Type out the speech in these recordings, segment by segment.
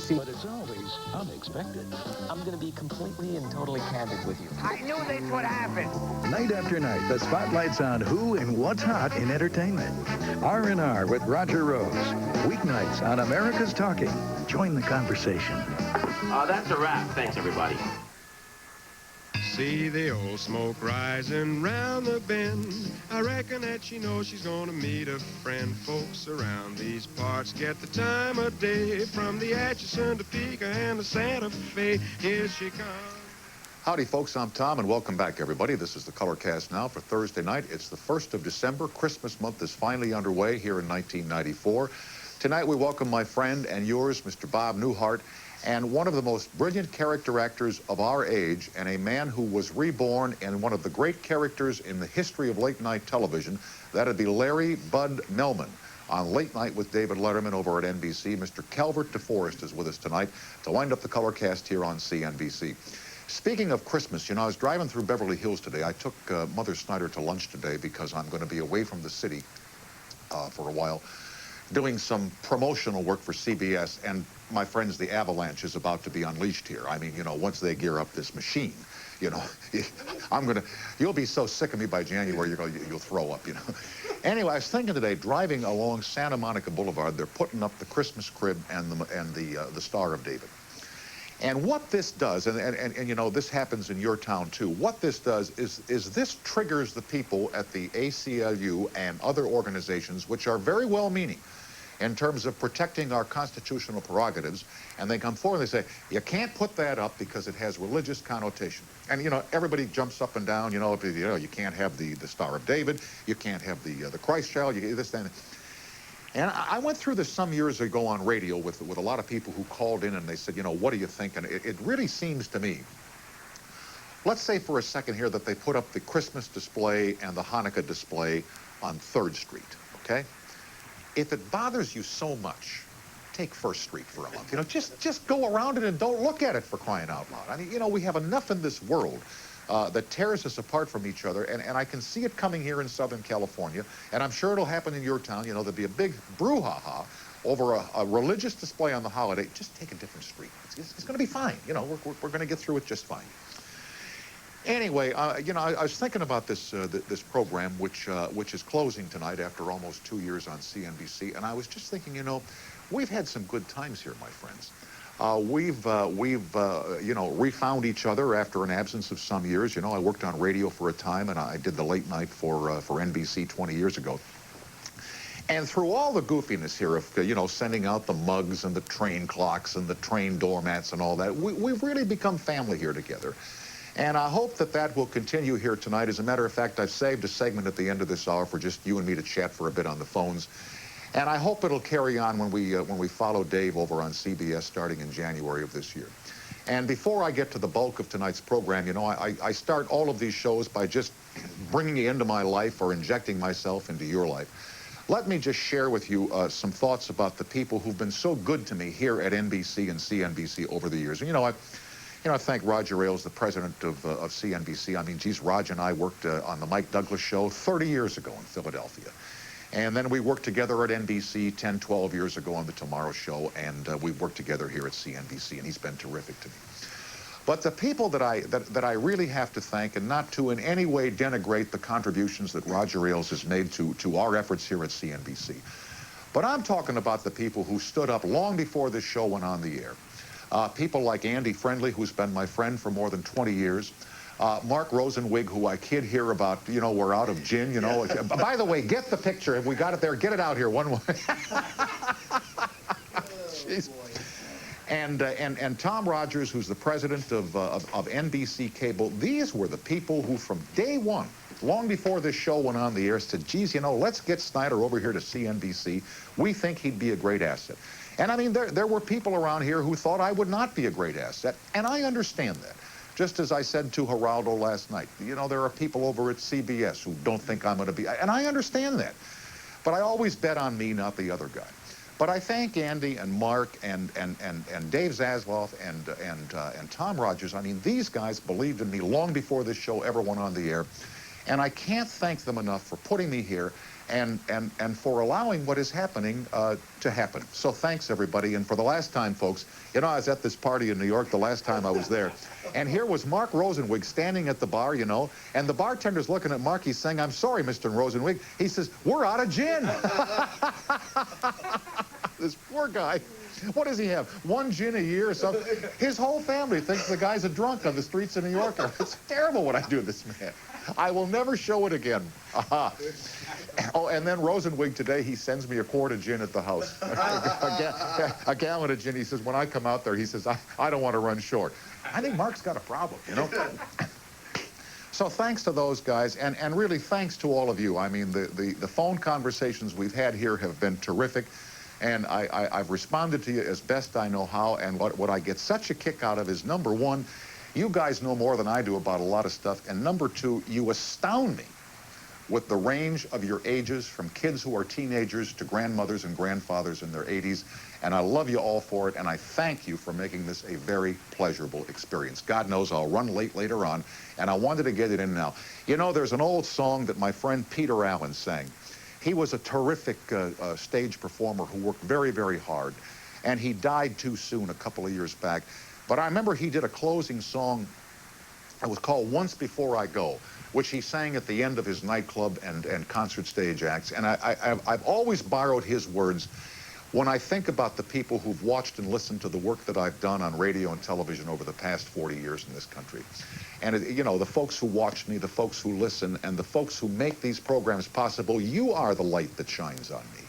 CNBC. But it's always unexpected. I'm going to be completely and totally candid with you. I knew this would happen. Night after night, the spotlight's on who and what's hot in entertainment. R&R with Roger Rose. Weeknights on America's Talking. Join the conversation. That's a wrap. Thanks, everybody. See the old smoke rising round the bend. I reckon that she knows she's gonna meet a friend. Folks around these parts get the time of day, from the Atchison, Topeka, and the Santa Fe. Here she comes. Howdy, folks. I'm Tom, and welcome back, everybody. This is the Colorcast now for Thursday night. It's the 1st of December. Christmas month is finally underway here in 1994. Tonight, we welcome my friend and yours, Mr. Bob Newhart, and one of the most brilliant character actors of our age, and a man who was reborn in one of the great characters in the history of late-night television. That'd be Larry Bud Melman. On Late Night with David Letterman over at NBC, Mr. Calvert DeForest is with us tonight to wind up the Colorcast here on CNBC. Speaking of Christmas, you know, I was driving through Beverly Hills today. I took Mother Snyder to lunch today because I'm going to be away from the city for a while, doing some promotional work for CBS, and my friends, the avalanche is about to be unleashed here. I mean, you know, once they gear up this machine, you know, you'll be so sick of me by January, you'll throw up, you know. Anyway, I was thinking today, driving along Santa Monica Boulevard, they're putting up the Christmas crib and the Star of David. And what this does, and you know, this happens in your town too, what this does is this triggers the people at the ACLU and other organizations, which are very well-meaning in terms of protecting our constitutional prerogatives, and they come forward and they say, you can't put that up because it has religious connotation. And, you know, everybody jumps up and down, you know, you can't have the Star of David, you can't have the Christ child, you this, that. And I went through this some years ago on radio with a lot of people who called in and they said, you know, what do you think? And it really seems to me, let's say for a second here that they put up the Christmas display and the Hanukkah display on 3rd Street, okay? If it bothers you so much, take 1st Street for a month. You know, just go around it and don't look at it, for crying out loud. I mean, you know, we have enough in this world that tears us apart from each other, and I can see it coming here in Southern California, and I'm sure it'll happen in your town. You know, there'll be a big brouhaha over a religious display on the holiday. Just take a different street. It's going to be fine. You know, we're going to get through it just fine. Anyway, you know, I was thinking about this this program, which is closing tonight after almost 2 years on CNBC, and I was just thinking, you know, we've had some good times here, my friends. We've you know, refound each other after an absence of some years. You know, I worked on radio for a time, and I did the late night for NBC 20 years ago. And through all the goofiness here of, you know, sending out the mugs and the train clocks and the train doormats and all that, we've really become family here together. And I hope that that will continue here tonight. As a matter of fact, I've saved a segment at the end of this hour for just you and me to chat for a bit on the phones. And I hope it'll carry on when we follow Dave over on CBS starting in January of this year. And before I get to the bulk of tonight's program, you know, I start all of these shows by just bringing you into my life or injecting myself into your life. Let me just share with you some thoughts about the people who've been so good to me here at NBC and CNBC over the years. And, you know, I thank Roger Ailes, the president of CNBC. I mean, geez, Roger and I worked on the Mike Douglas show 30 years ago in Philadelphia. And then we worked together at NBC 10, 12 years ago on The Tomorrow Show, and we worked together here at CNBC, and he's been terrific to me. But the people that I really have to thank, and not to in any way denigrate the contributions that Roger Ailes has made to our efforts here at CNBC, but I'm talking about the people who stood up long before this show went on the air. People like Andy Friendly, who's been my friend for more than 20 years. Mark Rosenwig, who I kid hear about, you know, we're out of gin, you know. By the way, get the picture. If we got it there, get it out here one way. Jeez. And Tom Rogers, who's the president of NBC Cable. These were the people who, from day one, long before this show went on the air, said, geez, you know, let's get Snyder over here to CNBC. We think he'd be a great asset. And I mean, there were people around here who thought I would not be a great asset, and I understand that. Just as I said to Geraldo last night, you know, there are people over at CBS who don't think I'm going to be, and I understand that. But I always bet on me, not the other guy. But I thank Andy and Mark and Dave Zasloff and Tom Rogers. I mean, these guys believed in me long before this show ever went on the air. And I can't thank them enough for putting me here and for allowing what is happening to happen. So thanks, everybody. And for the last time, folks, you know, I was at this party in New York the last time I was there, and here was Mark Rosenwig standing at the bar, you know, and the bartender's looking at Mark. He's saying, "I'm sorry, Mr. Rosenwig." He says, "We're out of gin." This poor guy. What does he have? 1 gin a year or something? His whole family thinks the guy's a drunk on the streets of New York. It's terrible what I do to this man. I will never show it again. Aha. Oh, and then Rosenwig today, he sends me a quart of gin at the house. A gallon of gin. He says, when I come out there, he says, I don't want to run short. I think Mark's got a problem, you know? So thanks to those guys, and really thanks to all of you. I mean, the phone conversations we've had here have been terrific. And I've responded to you as best I know how, and what I get such a kick out of is, number one, you guys know more than I do about a lot of stuff, and number two, you astound me with the range of your ages, from kids who are teenagers to grandmothers and grandfathers in their 80s, and I love you all for it, and I thank you for making this a very pleasurable experience. God knows I'll run late later on, and I wanted to get it in now. You know, there's an old song that my friend Peter Allen sang. He was a terrific stage performer who worked very, very hard, and he died too soon a couple of years back. But I remember he did a closing song. It was called Once Before I Go, which he sang at the end of his nightclub and concert stage acts. And I've always borrowed his words when I think about the people who've watched and listened to the work that I've done on radio and television over the past 40 years in this country. And, you know, the folks who watch me, the folks who listen, and the folks who make these programs possible, you are the light that shines on me.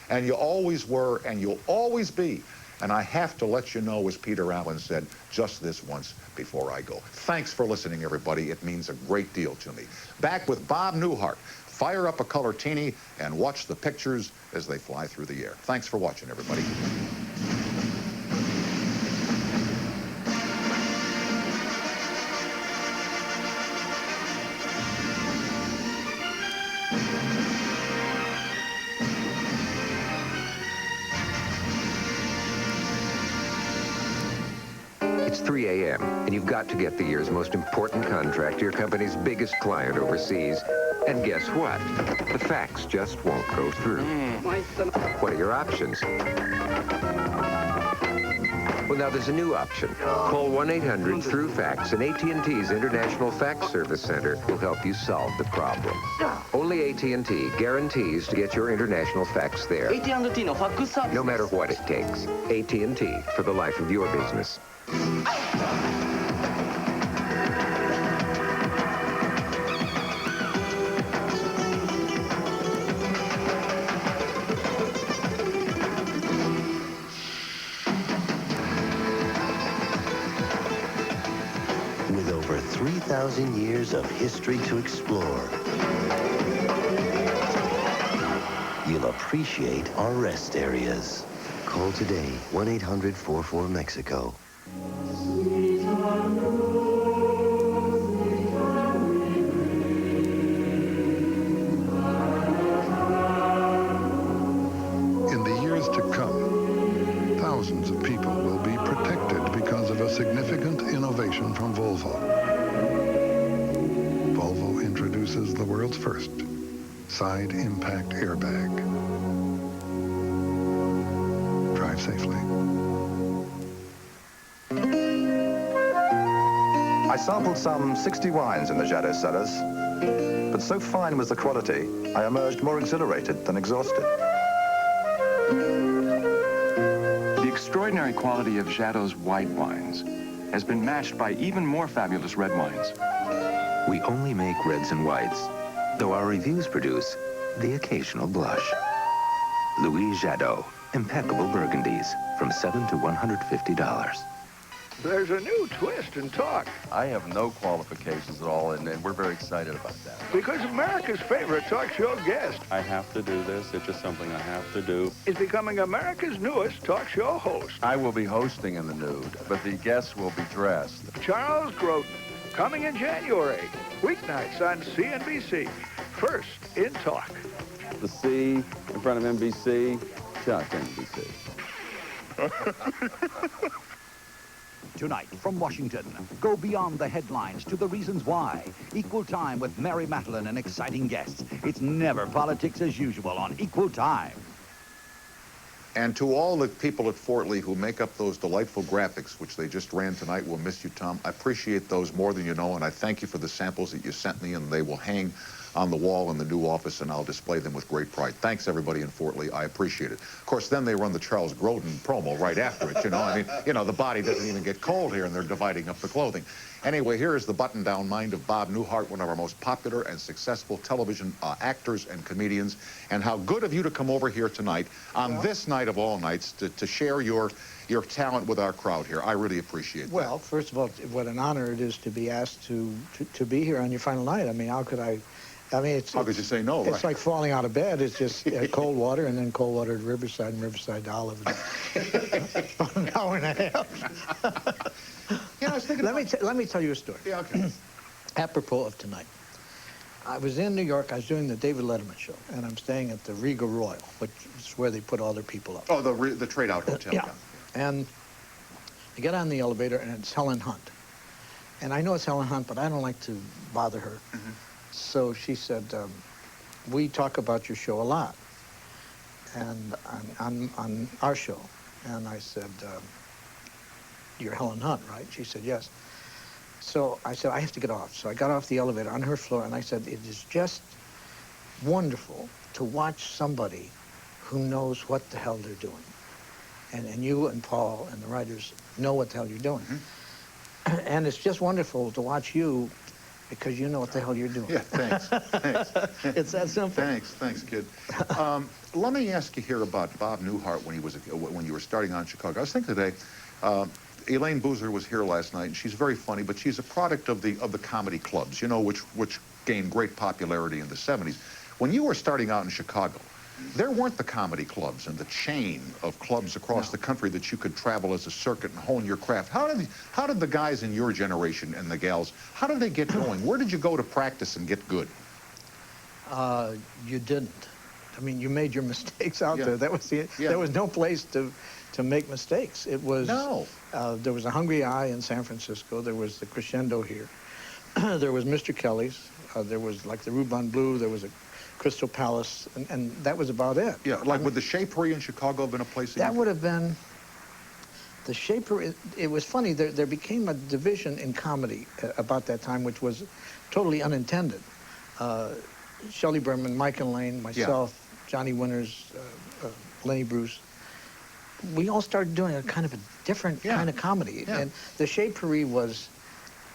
And you always were, and you'll always be. And I have to let you know, as Peter Allen said, just this once before I go. Thanks for listening, everybody. It means a great deal to me. Back with Bob Newhart. Fire up a color teeny and watch the pictures as they fly through the air. Thanks for watching, everybody. It's 3 a.m., and you've got to get the year's most important contract to your company's biggest client overseas. And guess what? The fax just won't go through. What are your options? Well, now there's a new option. Call 1-800-THROUGH-FAX, and AT&T's International Fax Service Center will help you solve the problem. Only AT&T guarantees to get your international fax there. AT&Tのファックスサービス。 No matter what it takes. AT&T for the life of your business. With over 3,000 years of history to explore, you'll appreciate our rest areas. Call today, 1-800-44-MEXICO. In the years to come, thousands of people will be protected because of a significant innovation from Volvo. Volvo introduces the world's first side impact airbag. Drive safely. I sampled some 60 wines in the Jadot cellars, but so fine was the quality, I emerged more exhilarated than exhausted. The extraordinary quality of Jadot's white wines has been matched by even more fabulous red wines. We only make reds and whites, though our reviews produce the occasional blush. Louis Jadot, impeccable burgundies, from $7 to $150. There's a new twist in talk. I have no qualifications at all, and we're very excited about that. Because America's favorite talk show guest I have to do this. It's just something I have to do. is becoming America's newest talk show host. I will be hosting in the nude, but the guests will be dressed. Charles Grodin, coming in January. Weeknights on CNBC. First in talk. The C in front of NBC, just NBC. Tonight, from Washington, go beyond the headlines to the reasons why. Equal Time with Mary Matalin and exciting guests. It's never politics as usual on Equal Time. And to all the people at Fort Lee who make up those delightful graphics, which they just ran tonight, we'll miss you, Tom. I appreciate those more than you know, and I thank you for the samples that you sent me, and they will hang on the wall in the new office, and I'll display them with great pride. Thanks, everybody in Fort Lee. I appreciate it. Of course, then they run the Charles Grodin promo right after it, you know. I mean, you know, the body doesn't even get cold here, and they're dividing up the clothing. Anyway, here is the button-down mind of Bob Newhart, one of our most popular and successful television actors and comedians. And how good of you to come over here tonight on this night of all nights to share your talent with our crowd here. I really appreciate that. Well, first of all, what an honor it is to be asked to be here on your final night. I mean, how could I mean, how could you say no? It's like falling out of bed. It's just cold water, and then cold water to Riverside and Riverside to Olive. About an hour and a half. Yeah, I was thinking. Let me tell you a story. Yeah, okay. Apropos of tonight, I was in New York. I was doing the David Letterman Show, and I'm staying at the Regal Royal, which is where they put all their people up. Oh, the Trade Out Hotel. Yeah. And I get on the elevator, and it's Helen Hunt. And I know it's Helen Hunt, but I don't like to bother her. Mm-hmm. So she said, we talk about your show a lot, and on our show. And I said, you're Helen Hunt, right? She said, yes. So I said, I have to get off. So I got off the elevator on her floor, and I said, it is just wonderful to watch somebody who knows what the hell they're doing. And you and Paul and the writers know what the hell you're doing. Mm-hmm. And it's just wonderful to watch you because you know what the hell you're doing. Yeah, thanks. Thanks. It's that simple. Thanks, kid. Let me ask you here about Bob Newhart when you were starting on Chicago. I was thinking today, Elaine Boozer was here last night, and she's very funny, but she's a product of the comedy clubs, you know, which gained great popularity in the 70s. When you were starting out in Chicago, there weren't the comedy clubs and the chain of clubs across the country that you could travel as a circuit and hone your craft. How did the guys in your generation and the gals, how did they get going? Where did you go to practice and get good? You didn't. I mean, you made your mistakes out there. That was there was no place to make mistakes. It was there was a Hungry Eye in San Francisco. There was the Crescendo here. There was Mr. Kelly's. There was like the Rubon Blue. There was a Crystal Palace, and that was about it. Yeah, like would the Shapery in Chicago have been a place that would have been the Shapery. It was funny. There became a division in comedy about that time, which was totally unintended. Shelley Berman, Michael Lane, myself, Johnny Winters, Lenny Bruce. We all started doing a kind of a different kind of comedy, and the Shapery was.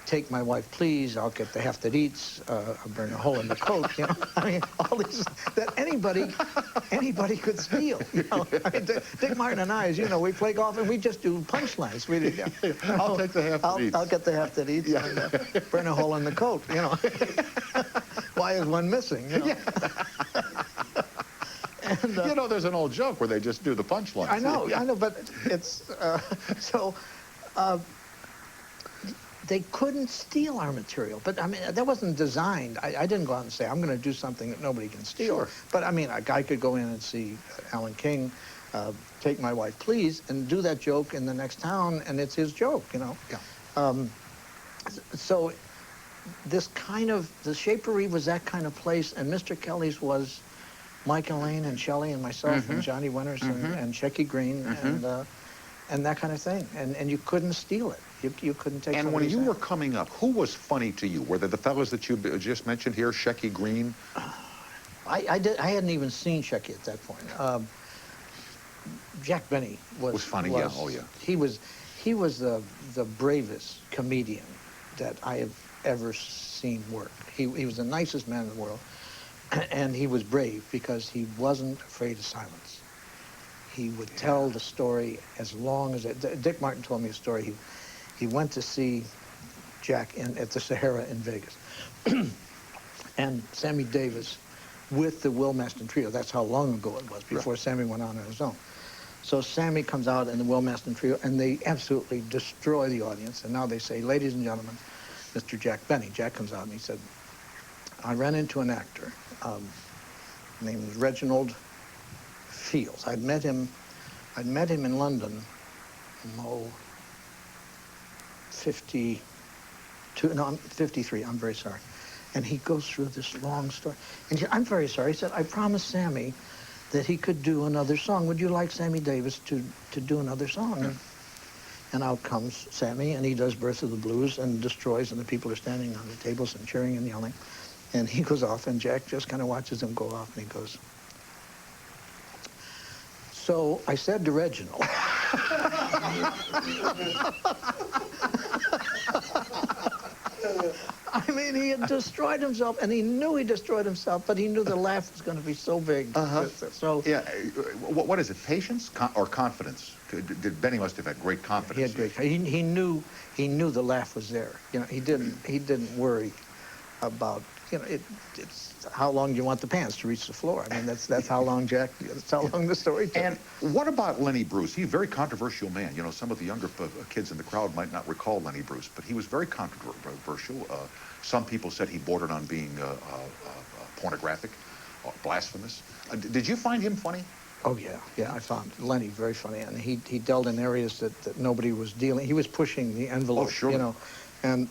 Take my wife, please. I'll get the half that eats. I'll burn a hole in the coat. You know, I mean, all these that anybody could steal. You know, I mean, Dick Martin and I, as you know, we play golf and we just do punchlines. We did. I'll take the half that eats. I'll get the half that eats and burn a hole in the coat. You know, why is one missing? You know. And, you know, there's an old joke where they just do the punchlines. I know, but it's so. They couldn't steal our material, but I mean, that wasn't designed. I didn't go out and say, I'm going to do something that nobody can steal. Sure. But I mean, a guy could go in and see Alan King, Take My Wife, Please, and do that joke in the next town, and it's his joke, you know? Yeah. So this kind of, the Shapery was that kind of place, and Mr. Kelly's was Michael Lane and Shelley and myself and Johnny Winters and Shecky Green and that kind of thing. And you couldn't steal it. You couldn't take. And when you were coming up, who was funny to you? Were they the fellows that you just mentioned here, Shecky Green? I hadn't even seen Shecky at that point. Jack Benny was funny. He was the bravest comedian that I have ever seen work. He was the nicest man in the world, and he was brave because he wasn't afraid of silence. He would tell the story as long as it. Dick Martin told me a story. He went to see Jack at the Sahara in Vegas. And Sammy Davis with the Will Maston Trio. That's how long ago it was, before Sammy went on his own. So Sammy comes out in the Will Maston Trio, and they absolutely destroy the audience. And now they say, ladies and gentlemen, Mr. Jack Benny. Jack comes out and he said, I ran into an actor. His name was Reginald Fields. I'd met him in London, 52, no, I'm 53, I'm very sorry. And he goes through this long story. And I'm very sorry, he said, I promised Sammy that he could do another song. Would you like Sammy Davis to do another song? And out comes Sammy, and he does Birth of the Blues and destroys, and the people are standing on the tables and cheering and yelling. And he goes off, and Jack just kind of watches him go off, and he goes, so I said to Reginald, I mean, he had destroyed himself, and he knew he destroyed himself, but he knew the laugh was going to be so big. So yeah, what is it? Patience or confidence? Benny must have had great confidence. He had great. He knew the laugh was there. You know, he didn't worry about, you know, it's how long you want the pants to reach the floor. I mean, that's how long that's how long the story took. And what about Lenny Bruce? He's a very controversial man. You know, some of the younger kids in the crowd might not recall Lenny Bruce, but he was very controversial. Some people said he bordered on being pornographic or blasphemous. Did you find him funny? Oh, yeah. Yeah, I found Lenny very funny. And he dealt in areas that nobody was dealing. He was pushing the envelope, oh, sure. You know. And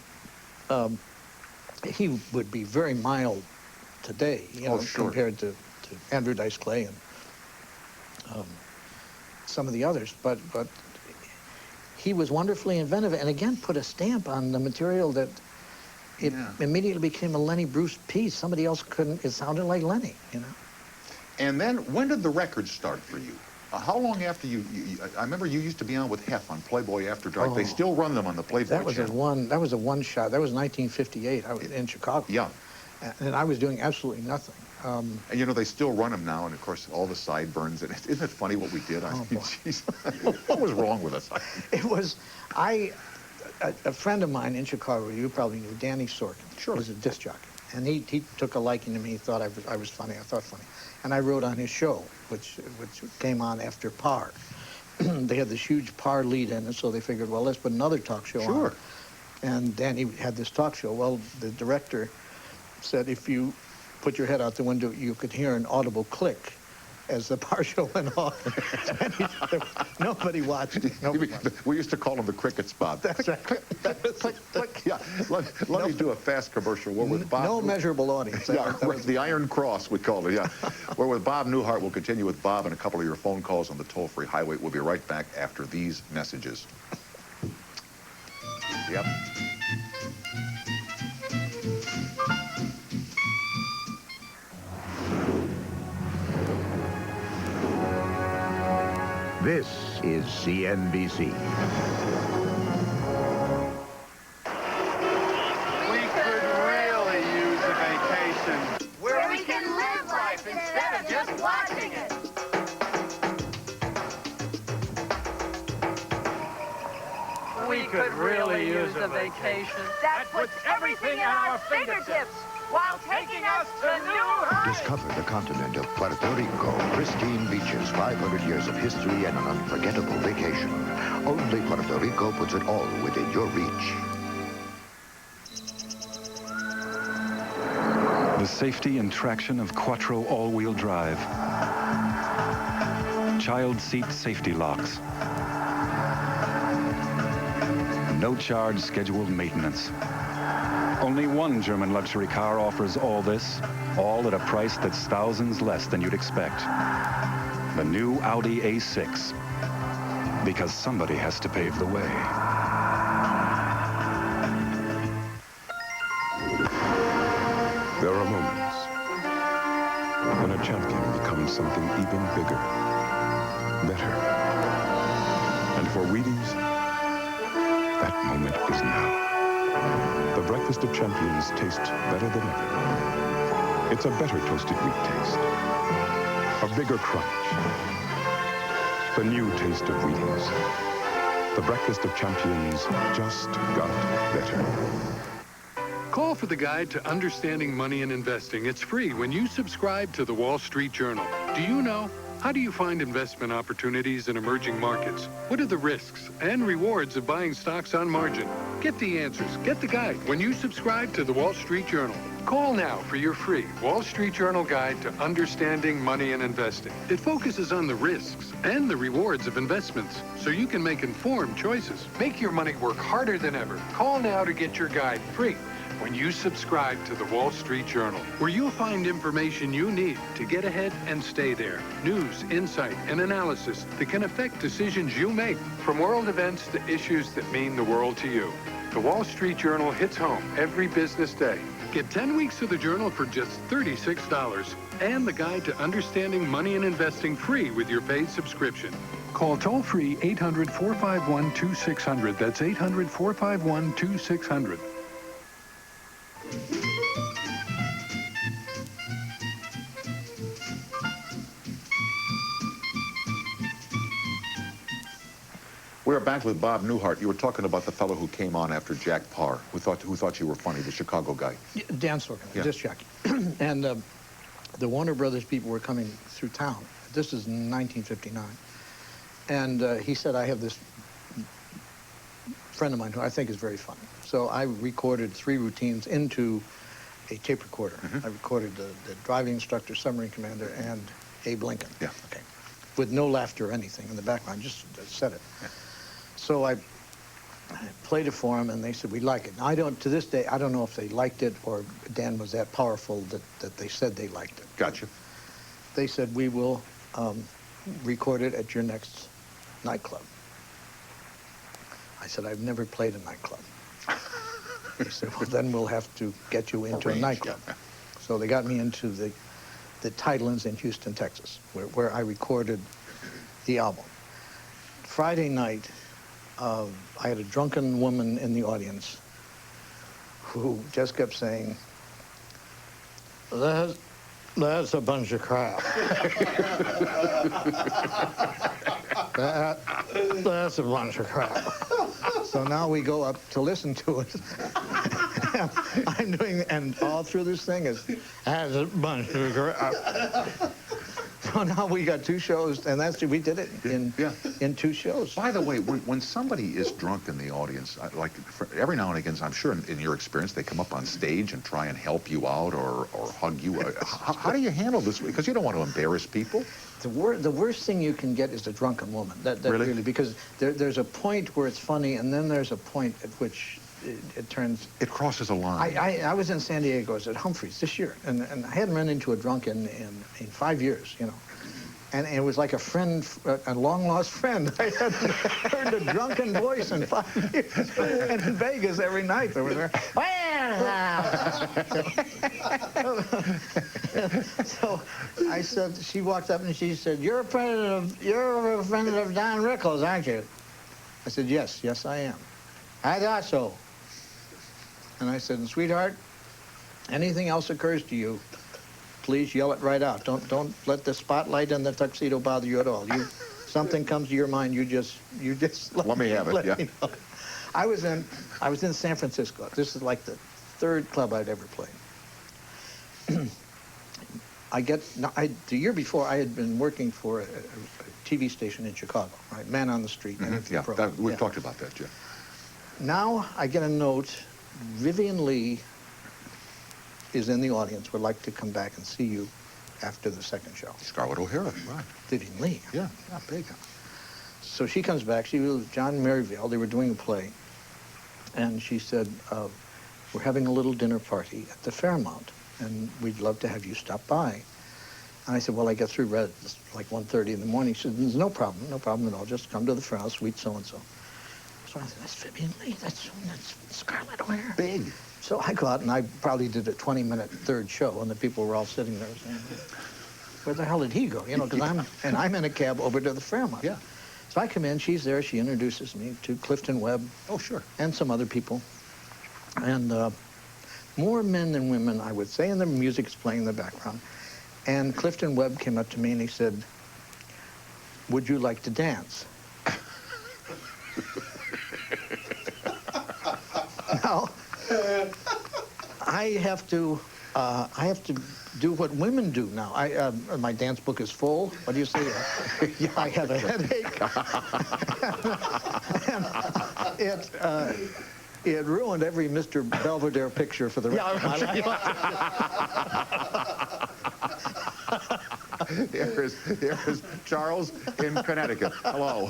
he would be very mild today, you know, compared to Andrew Dice Clay and some of the others. But he was wonderfully inventive, and again put a stamp on the material that it immediately became a Lenny Bruce piece. Somebody else couldn't. It sounded like Lenny, you know. And then when did the records start for you? How long after you I remember you used to be on with Hef on Playboy After Dark. Oh, they still run them on the Playboy channel. That was a one shot. That was 1958. I was in Chicago. Yeah. And I was doing absolutely nothing. And you know, they still run them now, and of course, all the sideburns. And isn't it funny what we did? I mean, geez, what was wrong with us? It was, a friend of mine in Chicago, you probably knew, Danny Sorkin, was a disc jockey. And he took a liking to me. He thought I was funny. I thought funny. And I wrote on his show, which came on after Par. They had this huge Par lead in it, so they figured, well, let's put another talk show on. And Danny had this talk show. Well, the director said if you put your head out the window, you could hear an audible click as the Par show went off. Nobody watched it. We used to call them the crickets, Bob. That's right. Click, click, click. Yeah, let me do a fast commercial. We're with Bob. No measurable audience. Yeah, the Iron Cross, we call it, yeah. We're with Bob Newhart. We'll continue with Bob and a couple of your phone calls on the toll-free highway. We'll be right back after these messages. Yep. This is CNBC. We could really use a vacation. Where we can live life instead of just watching it. We could really use a vacation. That puts everything at our fingertips while taking us to new heights. Discover the continent of Puerto Rico. Pristine beaches, 500 years of history, and an unforgettable vacation. Only Puerto Rico puts it all within your reach. The safety and traction of Quattro all-wheel drive. Child seat safety locks. No charge scheduled maintenance. Only one German luxury car offers all this, all at a price that's thousands less than you'd expect. The new Audi A6. Because somebody has to pave the way. There are moments when a champion becomes something even bigger, better. And for Wheaties, that moment is now. The breakfast of champions tastes better than ever. It's a better toasted wheat taste. A bigger crunch. The new taste of Wheaties. The breakfast of champions just got better. Call for the guide to understanding money and investing. It's free when you subscribe to the Wall Street Journal. Do you know How do you find investment opportunities in emerging markets? What are the risks and rewards of buying stocks on margin? Get the answers, get the guide when you subscribe to the Wall Street Journal. Call now for your free Wall Street Journal guide to understanding money and investing. It focuses on the risks and the rewards of investments so you can make informed choices. Make your money work harder than ever. Call now to get your guide free when you subscribe to the Wall Street Journal, where you'll find information you need to get ahead and stay there. News, insight, and analysis that can affect decisions you make, from world events to issues that mean the world to you. The Wall Street Journal hits home every business day. Get 10 weeks of the Journal for just $36 and the guide to understanding money and investing free with your paid subscription. Call toll-free 800-451-2600. That's 800-451-2600. We're back with Bob Newhart. You were talking about the fellow who came on after Jack Parr, who thought you were funny, the Chicago guy. Dan Sorkin, disc jockey. And the Warner Brothers people were coming through town. This is in 1959. And he said, I have this friend of mine who I think is very funny. So I recorded 3 routines into a tape recorder. I recorded the driving instructor, submarine commander, and Abe Lincoln. Yeah. Okay. With no laughter or anything in the background, just said it. Yeah. So I played it for them, and they said, we like it. Now, to this day, I don't know if they liked it or Dan was that powerful that they said they liked it. Gotcha. They said, we will record it at your next nightclub. I said, I've never played a nightclub. They said, well, then we'll have to get you into a nightclub. Yeah. So they got me into the Tidelands in Houston, Texas, where I recorded the album. Friday night, I had a drunken woman in the audience who just kept saying, that's a bunch of crap. That's a bunch of crap. So now we go up to listen to it. I'm doing, and all through this thing is, that's a bunch of crap. So now we got 2 shows, and we did it in 2 shows. By the way, when somebody is drunk in the audience, like every now and again, I'm sure in your experience, they come up on stage and try and help you out or hug you. How do you handle this? Because you don't want to embarrass people. The worst thing you can get is a drunken woman. That really, because there's a point where it's funny, and then there's a point at which it turns... It crosses a line. I was in San Diego, I was at Humphreys this year, and I hadn't run into a drunk in 5 years, you know. And it was like a friend, a long-lost friend. I hadn't heard a drunken voice in 5 years. And in Vegas, every night, there was So I said, she walked up and she said, you're a friend of Don Rickles, aren't you? I said, yes, I am. I thought so. And I said, sweetheart, anything else occurs to you, please yell it right out. Don't let the spotlight and the tuxedo bother you at all. Something comes to your mind, you just let me have it. Yeah. Me know. I was in San Francisco. This is like the 3rd club I'd ever played. The year before, I had been working for a TV station in Chicago, right? Man on the Street. Yeah, we've talked about that, yeah. Now I get a note, Vivian Lee is in the audience, would like to come back and see you after the 2nd show. Scarlett O'Hara, right. Vivian Lee. Yeah, big. So she comes back, she was John Merivale, they were doing a play, and she said, we're having a little dinner party at the Fairmount, and we'd love to have you stop by. And I said, well, I get through Red, it's like 1:30 in the morning. She said, there's no problem at all, just come to the Fairmount, suite so-and-so. So I said, that's Vivian Lee, that's Scarlett O'Hara. Big. So I go out, and I probably did a 20-minute 3rd show, and the people were all sitting there saying, where the hell did he go? You know, because I'm in a cab over to the Fairmount. Yeah. So I come in, she's there, she introduces me to Clifton Webb. Oh, sure. And some other people. And more men than women, I would say, and the music's playing in the background. And Clifton Webb came up to me and he said, would you like to dance? Now, I have to do what women do now. My dance book is full. What do you say? I have a headache. And it ruined every Mr. Belvedere picture for the rest of my life. Here is Charles in Connecticut. Hello.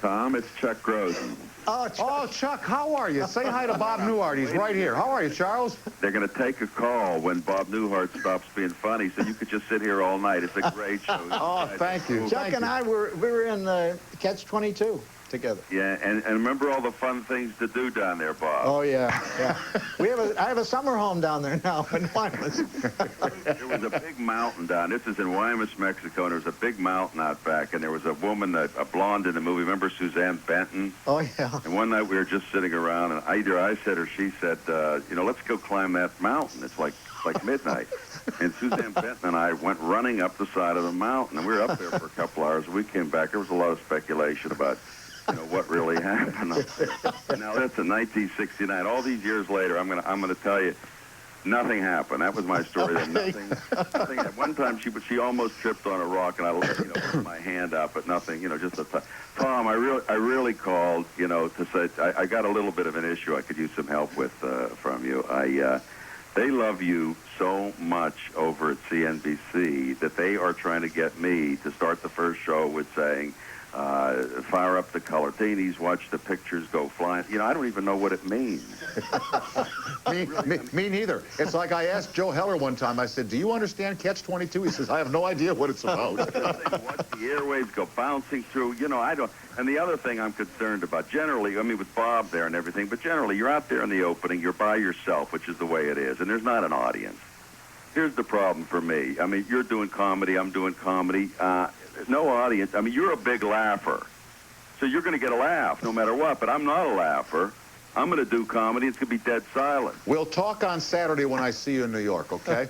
Tom, it's Chuck Rosen. Oh, Chuck, how are you? Say hi to Bob Newhart. He's right here. How are you, Charles? They're going to take a call when Bob Newhart stops being funny, so you could just sit here all night. It's a great show. Oh, thank you. Chuck and I were in Catch-22 together. Yeah, and remember all the fun things to do down there, Bob. Oh, yeah. I have a summer home down there now in Guaymas. There was a big mountain down. This is in Guaymas, Mexico, and there was a big mountain out back, and there was a woman, a blonde in the movie. Remember Suzanne Benton? Oh, yeah. And one night we were just sitting around, and either I said or she said, let's go climb that mountain. It's like midnight. And Suzanne Benton and I went running up the side of the mountain, and we were up there for a couple hours. We came back. There was a lot of speculation about what really happened up there. Now that's in 1969. All these years later, I'm gonna tell you, nothing happened. That was my story. That nothing. At one time, she almost tripped on a rock, and I put my hand up, but nothing. Just a Tom, I really called, to say I got a little bit of an issue I could use some help with from you. They love you so much over at CNBC that they are trying to get me to start the first show with saying, fire up the color teenies, watch the pictures go flying. I don't even know what it means. Me neither. It's like I asked Joe Heller one time, I said, do you understand Catch-22? He says, I have no idea what it's about. Watch the airwaves go bouncing through. I don't. And the other thing I'm concerned about, generally, with Bob there and everything, but generally, you're out there in the opening, you're by yourself, which is the way it is, and there's not an audience. Here's the problem for me. You're doing comedy, I'm doing comedy. No audience. You're a big laugher. So you're going to get a laugh no matter what, but I'm not a laugher. I'm going to do comedy. It's going to be dead silent. We'll talk on Saturday when I see you in New York, okay?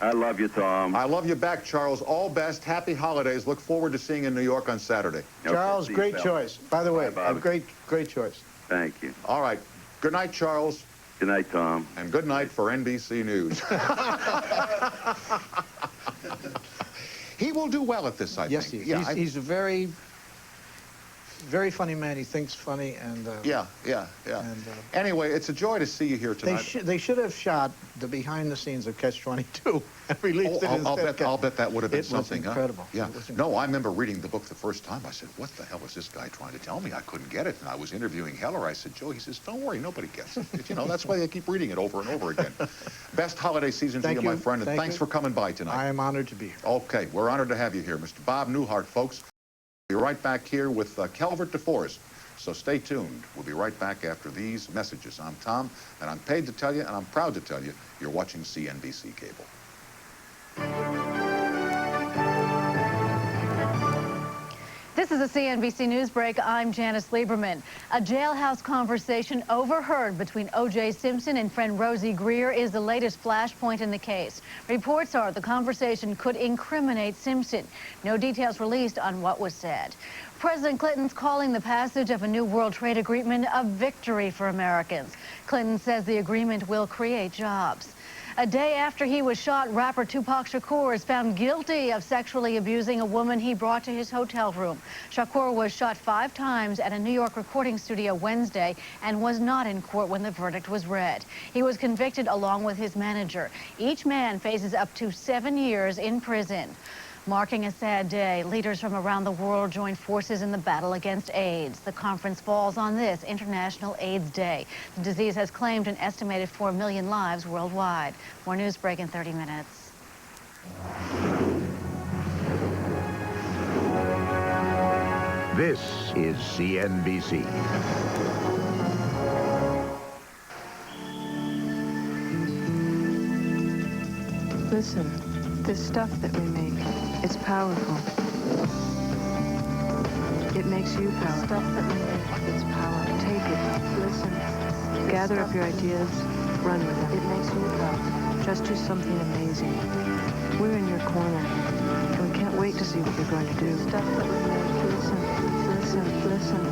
I love you, Tom. I love you back, Charles. All best. Happy holidays. Look forward to seeing you in New York on Saturday. Okay, Charles, great choice. By the way, bye, great choice. Thank you. All right. Good night, Charles. Good night, Tom. And good night for NBC News. He will do well at this, I think. Yes, he's a very, very funny man. He thinks funny, and yeah. Anyway, it's a joy to see you here tonight. They should have shot the behind the scenes of Catch-22 and released it instead. I'll bet that would have been something. It was incredible. Huh? Yeah. No, I remember reading the book the first time. I said, "What the hell is this guy trying to tell me?" I couldn't get it, and I was interviewing Heller. I said, "Joe," he says, "Don't worry, nobody gets it." That's why they keep reading it over and over again. Best holiday season to you, my friend, and thanks for coming by tonight. I am honored to be here. Okay, we're honored to have you here, Mr. Bob Newhart, folks. We'll be right back here with Calvert DeForest. So stay tuned. We'll be right back after these messages. I'm Tom, and I'm paid to tell you, and I'm proud to tell you, you're watching CNBC Cable. This is a CNBC News Break. I'm Janice Lieberman. A jailhouse conversation overheard between O.J. Simpson and friend Rosie Greer is the latest flashpoint in the case. Reports are the conversation could incriminate Simpson. No details released on what was said. President Clinton's calling the passage of a new World Trade Agreement a victory for Americans. Clinton says the agreement will create jobs. A day after he was shot, rapper Tupac Shakur is found guilty of sexually abusing a woman he brought to his hotel room. Shakur was shot 5 times at a New York recording studio Wednesday and was not in court when the verdict was read. He was convicted along with his manager. Each man faces up to 7 years in prison. Marking a sad day, leaders from around the world join forces in the battle against AIDS. The conference falls on this International AIDS Day. The disease has claimed an estimated 4 million lives worldwide. More News Break in 30 minutes. This is CNBC. Listen, this stuff that we make, it's powerful. It makes you powerful. Stuff that we make, it's powerful. Take it, listen, gather up your ideas, run with them. It makes you powerful. Just do something amazing. We're in your corner, and we can't wait to see what you're going to do. Stuff that we make, listen, listen, listen.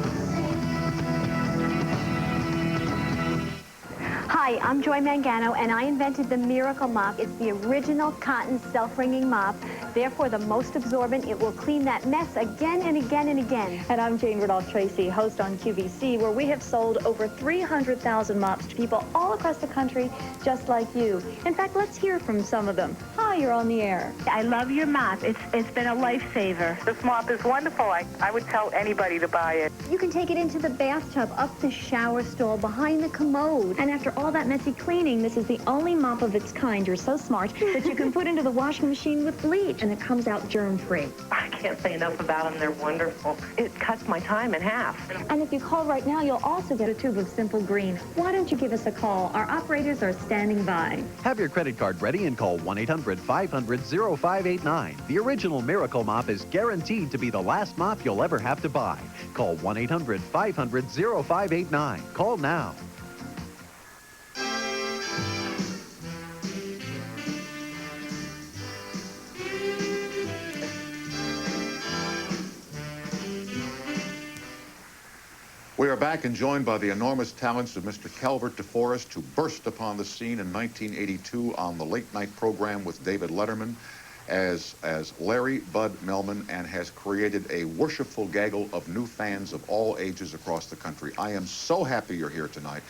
Hi, I'm Joy Mangano, and I invented the Miracle Mop. It's the original cotton self-wringing mop. Therefore, the most absorbent. It will clean that mess again and again and again. And I'm Jane Rudolph Tracy, host on QVC, where we have sold over 300,000 mops to people all across the country, just like you. In fact, let's hear from some of them. Hi, you're on the air. I love your mop. It's been a lifesaver. This mop is wonderful. I would tell anybody to buy it. You can take it into the bathtub, up the shower stall, behind the commode. And after all that messy cleaning, this is the only mop of its kind. You're so smart that you can put into the washing machine with bleach, and it comes out germ-free. I can't say enough about them. They're wonderful. It cuts my time in half. And if you call right now, you'll also get a tube of Simple Green. Why don't you give us a call? Our operators are standing by. Have your credit card ready and call 1-800-500-0589. The original Miracle Mop is guaranteed to be the last mop you'll ever have to buy. Call 1-800-500-0589. Call now. We are back and joined by the enormous talents of Mr. Calvert DeForest, who burst upon the scene in 1982 on the late-night program with David Letterman as Larry Bud Melman, and has created a worshipful gaggle of new fans of all ages across the country. I am so happy you're here tonight.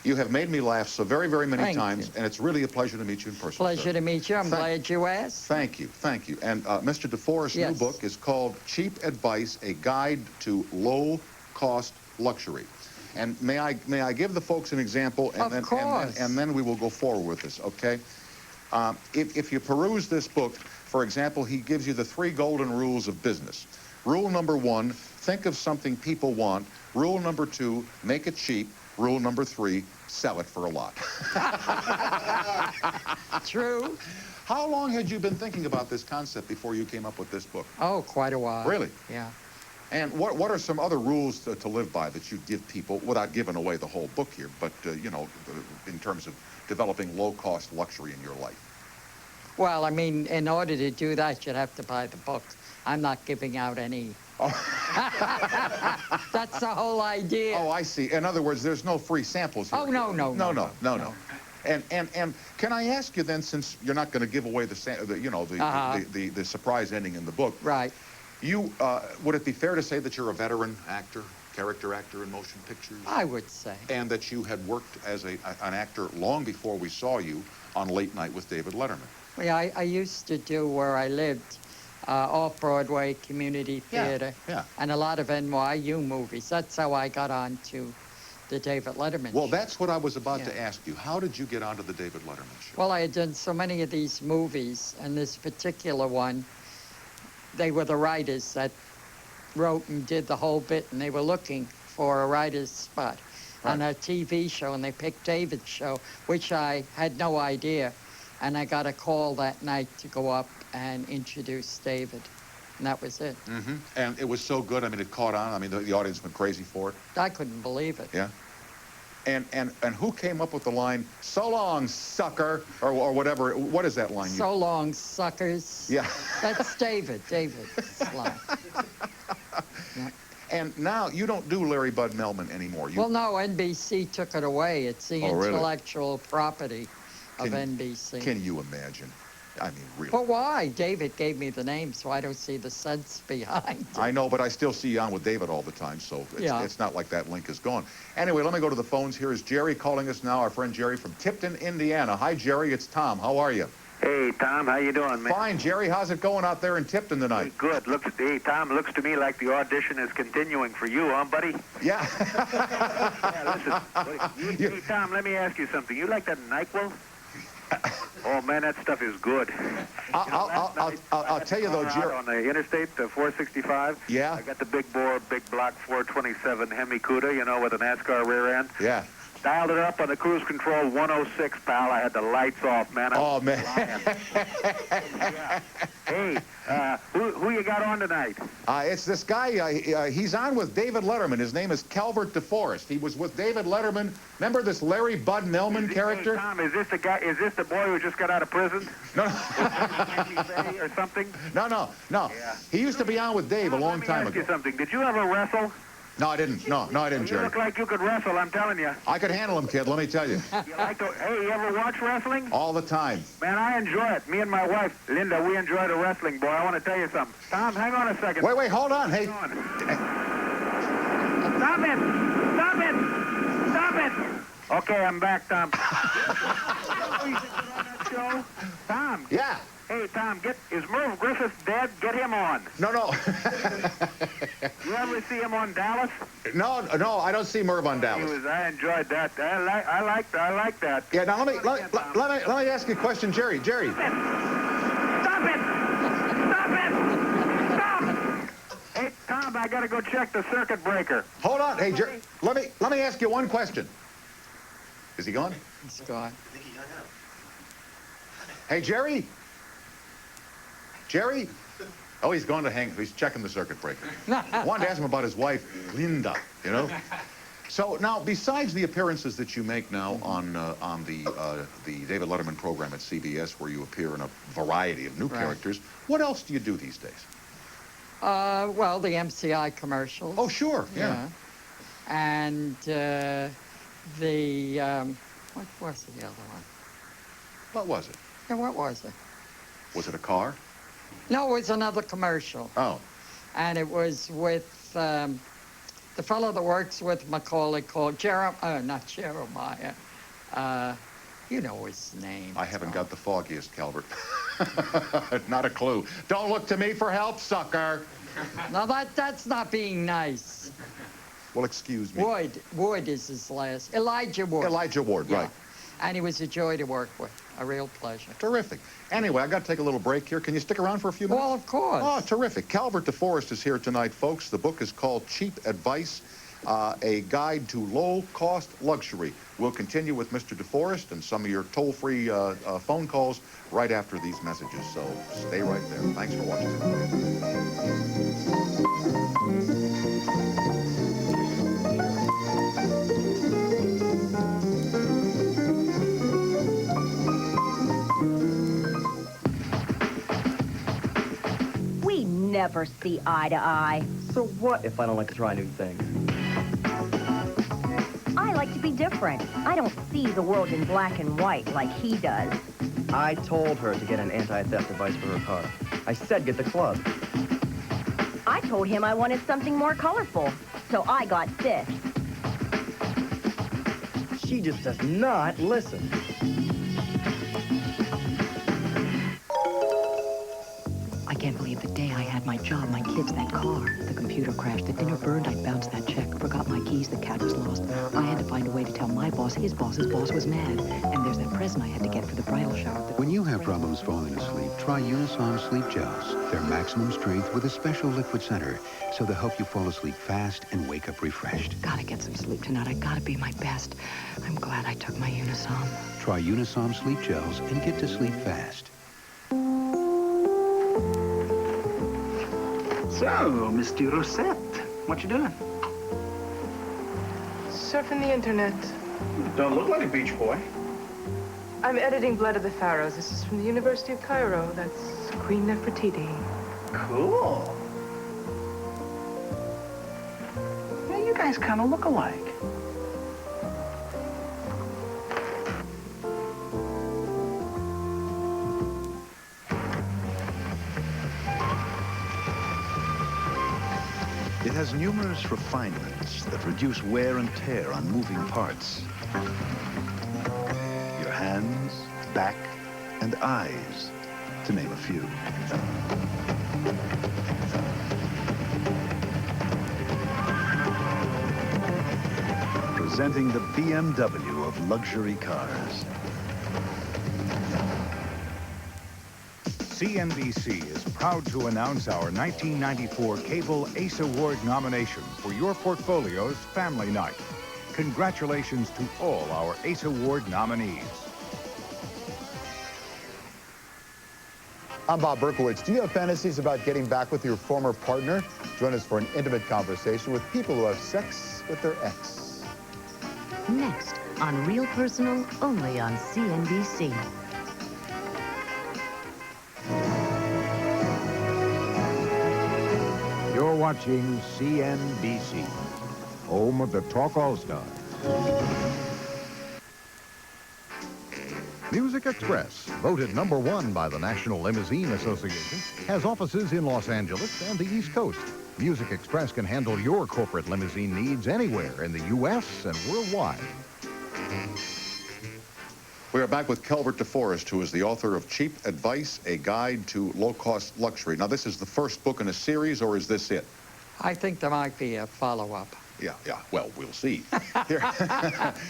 You have made me laugh so very, very many times, and it's really a pleasure to meet you in person. Pleasure to meet you. I'm glad you asked. Thank you, thank you. And Mr. DeForest's new book is called Cheap Advice, A Guide to Low-Cost Luxury. And may I give the folks an example, and then we will go forward with this, okay? If you peruse this book, for example, he gives you the 3 golden rules of business. Rule number 1, think of something people want. Rule number 2, make it cheap. Rule number 3, sell it for a lot. True. How long had you been thinking about this concept before you came up with this book? Oh, quite a while. Really? Yeah. And what are some other rules to live by that you give people, without giving away the whole book here, but, you know, in terms of developing low-cost luxury in your life? Well, I mean, in order to do that, you'd have to buy the book. I'm not giving out any. That's the whole idea. Oh, I see. In other words, there's no free samples here. Oh, no. And can I ask you then, since you're not going to give away the surprise ending in the book, right? Would it be fair to say that you're a veteran actor, character actor in motion pictures? I would say. And that you had worked as an actor long before we saw you on Late Night with David Letterman. Yeah, I used to do where I lived, off-Broadway community theater, and a lot of NYU movies. That's how I got on to the David Letterman Show. Well, that's what I was about to ask you. How did you get onto the David Letterman Show? Well, I had done so many of these movies, and this particular one, they were the writers that wrote and did the whole bit, and they were looking for a writer's spot on a TV show, and they picked David's show, which I had no idea. And I got a call that night to go up and introduce David, and that was it. Mm-hmm. And it was so good, I mean, it caught on. I mean, the audience went crazy for it. I couldn't believe it. Yeah. And who came up with the line, "So long, sucker," or whatever? What is that line? So long, suckers. Yeah. That's David's line. Yeah. And now you don't do Larry Bud Melman anymore. Well, no, NBC took it away. It's the intellectual property of NBC. Can you imagine? I mean, really. But why? David gave me the name, so I don't see the sense behind it. I know, but I still see you on with David all the time, so it's not like that link is gone. Anyway, let me go to the phones. Here is Jerry calling us now, our friend Jerry from Tipton, Indiana. Hi, Jerry. It's Tom. How are you? Hey, Tom. How you doing, man? Fine, Jerry. How's it going out there in Tipton tonight? Good. Hey, Tom, looks to me like the audition is continuing for you, huh, buddy? Yeah. Listen. Hey, Tom, let me ask you something. You like that NyQuil? Oh, man, that stuff is good. I'll tell you, though, Jerry. On the Interstate 465. Yeah. I got the big bore, big block 427 Hemi Cuda, you know, with a NASCAR rear end. Yeah. Dialed it up on the cruise control 106, pal. I had the lights off, man. Oh, man. Hey, who you got on tonight? It's this guy. He's on with David Letterman. His name is Calvert DeForest. He was with David Letterman. Remember this Larry Bud Melman character? Hey, Tom, is this the guy? Is this the boy who just got out of prison? No. Or something? No. Yeah. He used to be on with Dave a long time ago. Let me ask you something. Did you ever wrestle? No, I didn't. No, I didn't, You Jerry. look like you could wrestle, I'm telling you. I could handle him, kid, let me tell you. Hey, you ever watch wrestling? All the time. Man, I enjoy it. Me and my wife, Linda, we enjoy the wrestling, boy. I want to tell you something. Tom, hang on a second. Wait, hold on. Hey. Stop it! Stop it! Stop it! Okay, I'm back, Tom. Tom. Yeah. Hey, Tom, is Merv Griffith dead? Get him on. No. You ever see him on Dallas? No, I don't see Merv on Dallas. I enjoyed that. I like that. Yeah, now let me ask you a question, Jerry. Stop it! Stop! Hey, Tom, I gotta go check the circuit breaker. Hold on. Hey, Jerry, let me ask you one question. Is he gone? He's gone. Hey, Jerry? Jerry? Oh, he's going to he's checking the circuit breaker. Wanted to ask him about his wife, Linda, you know? So now, besides the appearances that you make now on the David Letterman program at CBS, where you appear in a variety of new characters, what else do you do these days? Well, the MCI commercials. Oh, sure, yeah. And what was the other one? What was it? Yeah, what was it? Was it a car? No, it was another commercial. Oh. And it was with the fellow that works with Macaulay called not Jeremiah. You know his name. I haven't got the foggiest, Calvert. Not a clue. Don't look to me for help, sucker. No, that's not being nice. Well, excuse me. Wood is his last. Elijah Wood. Elijah Ward, right. And he was a joy to work with. A real pleasure. Terrific. Anyway, I got to take a little break here. Can you stick around for a few minutes? Well, of course. Oh, terrific. Calvert DeForest is here tonight, folks. The book is called Cheap Advice, A Guide to Low-Cost Luxury. We'll continue with Mr. DeForest and some of your toll-free phone calls right after these messages. So stay right there. Thanks for watching. Never see eye to eye. So what if I don't like to try new things? I like to be different. I don't see the world in black and white like he does. I told her to get an anti-theft device for her car. I said get the club. I told him I wanted something more colorful, so I got this. She just does not listen. I can't believe the day I had my job, my kids, that car. The computer crashed, the dinner burned, I bounced that check, forgot my keys, the cat was lost. I had to find a way to tell my boss his boss's boss was mad. And there's that present I had to get for the bridal shower. When you have problems falling asleep, try Unisom Sleep Gels. They're maximum strength with a special liquid center, so they'll help you fall asleep fast and wake up refreshed. Gotta get some sleep tonight. I gotta be my best. I'm glad I took my Unisom. Try Unisom Sleep Gels and get to sleep fast. So, Mr. Rosette, what you doing? Surfing the internet. Don't look like a beach boy. I'm editing Blood of the Pharaohs. This is from the University of Cairo. That's Queen Nefertiti. Cool. Yeah, you guys kind of look alike. It has numerous refinements that reduce wear and tear on moving parts. Your hands, back, and eyes, to name a few. Presenting the BMW of luxury cars. CNBC is proud to announce our 1994 Cable Ace Award nomination for your portfolio's Family Night. Congratulations to all our Ace Award nominees. I'm Bob Berkowitz. Do you have fantasies about getting back with your former partner? Join us for an intimate conversation with people who have sex with their ex. Next on Real Personal, only on CNBC. You're watching CNBC. home of the Talk All-Stars. Music Express, voted #1 by the National Limousine Association, has offices in Los Angeles and the East Coast. Music Express can handle your corporate limousine needs anywhere in the U.S. and worldwide. We are back with Calvert DeForest, who is the author of Cheap Advice, A Guide to Low-Cost Luxury. Now, this is the first book in a series, or is this it? I think there might be a follow-up. Yeah. Well, we'll see.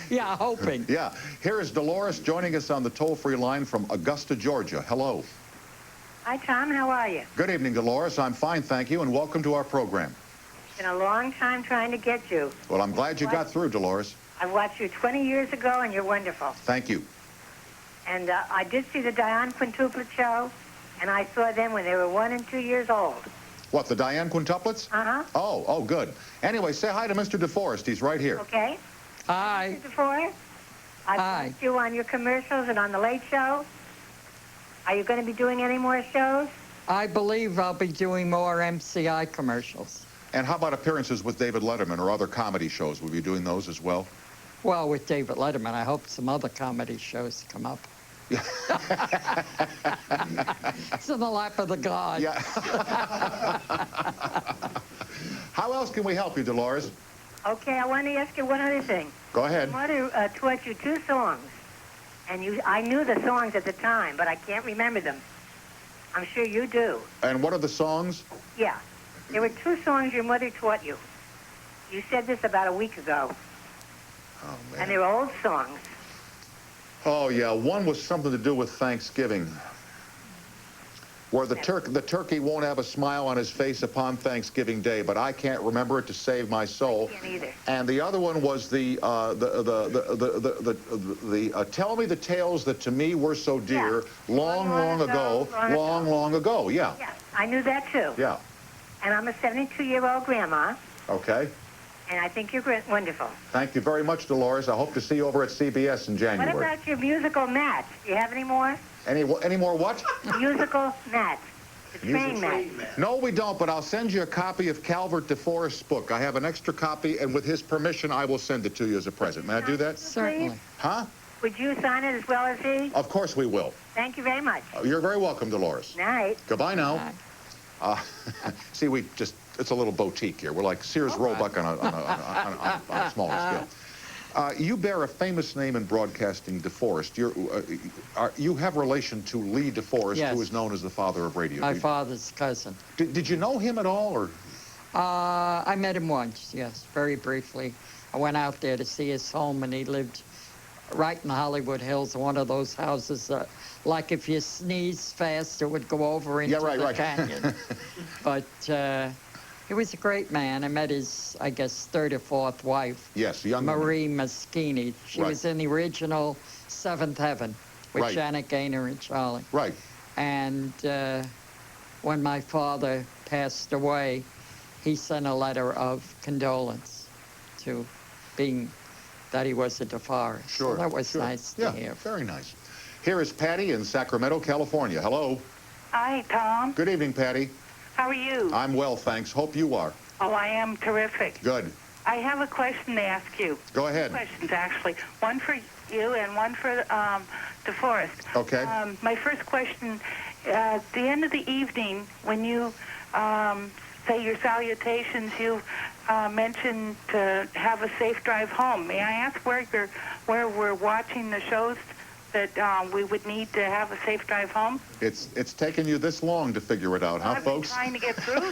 Yeah, hoping. Yeah. Here is Dolores joining us on the toll-free line from Augusta, Georgia. Hello. Hi, Tom. How are you? Good evening, Dolores. I'm fine, thank you, and welcome to our program. It's been a long time trying to get you. Well, I'm glad you got through, Dolores. I watched you 20 years ago, and you're wonderful. Thank you. And I did see the Diane Quintuplet show, and I saw them when they were 1 and 2 years old. What, the Diane Quintuplets? Uh-huh. Oh, good. Anyway, say hi to Mr. DeForest. He's right here. Okay. Hi. Mr. DeForest, I've watched you on your commercials and on the Late Show. Are you going to be doing any more shows? I believe I'll be doing more MCI commercials. And how about appearances with David Letterman or other comedy shows? Will you be doing those as well? Well, with David Letterman, I hope some other comedy shows come up. It's in the lap of the gods. Yeah. How else can we help you, Dolores? Okay, I want to ask you one other thing. Go ahead. My mother taught you 2 songs, and I knew the songs at the time, but I can't remember them. I'm sure you do. And what are the songs? Yeah. There were 2 songs your mother taught you. You said this about a week ago. Oh, man. And they were old songs. Oh, yeah. One was something to do with Thanksgiving, where the turkey won't have a smile on his face upon Thanksgiving Day, but I can't remember it to save my soul. I can't either. And the other one was the tell me the tales that to me were so dear, long ago. Yeah. Yeah, I knew that too. Yeah. And I'm a 72-year-old grandma, Okay. and I think you're wonderful. Thank you very much, Dolores. I hope to see you over at CBS in January. What about your musical mats? Do you have any more? Any more what? Musical mats. The train mats. No, we don't, but I'll send you a copy of Calvert DeForest's book. I have an extra copy, and with his permission, I will send it to you as a present. May I do that? Certainly. Huh? Would you sign it as well as he? Of course we will. Thank you very much. You're very welcome, Dolores. Night. Goodbye now. See, it's a little boutique here. We're like Sears Roebuck on a smaller scale. You bear a famous name in broadcasting, DeForest. You have relation to Lee DeForest, yes, who is known as the father of radio. My father's cousin. Did you know him at all, or? I met him once, yes, very briefly. I went out there to see his home, and he lived right in the Hollywood Hills, one of those houses that, like if you sneeze fast, it would go over into the canyon. But he was a great man. I met his, I guess, 3rd or 4th wife. Yes, young Marie Moschini. She was in the original Seventh Heaven with Janet Gaynor and Charlie. Right. And when my father passed away, he sent a letter of condolence to being that he was a DeForest. Sure. So that was nice to hear. Very nice. Here is Patty in Sacramento, California. Hello. Hi, Tom. Good evening, Patty. How are you? I'm well, thanks. Hope you are. Oh, I am terrific. Good. I have a question to ask you. Go ahead. 2 questions, actually. One for you and one for DeForest. Okay. My first question, at the end of the evening, when you say your salutations, you mentioned to have a safe drive home. May I ask where we're watching the shows that we would need to have a safe drive home? It's taken you this long to figure it out, huh, folks? I've been trying to get through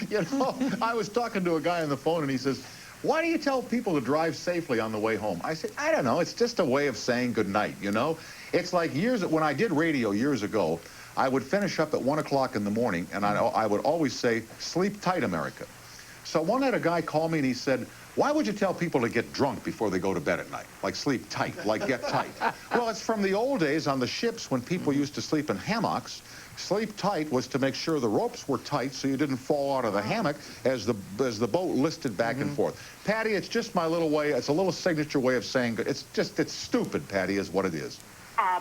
this. You know, I was talking to a guy on the phone, and he says, "Why do you tell people to drive safely on the way home?" I said, "I don't know. It's just a way of saying good night, you know? It's like when I did radio years ago, I would finish up at 1 o'clock in the morning, and I would always say, 'Sleep tight, America.' So one night a guy called me, and he said, 'Why would you tell people to get drunk before they go to bed at night? Like sleep tight, like get tight.' Well, it's from the old days on the ships when people used to sleep in hammocks. Sleep tight was to make sure the ropes were tight so you didn't fall out of the hammock as the boat listed back and forth. Patty, it's just my little way. It's a little signature way of saying it's stupid, Patty, is what it is.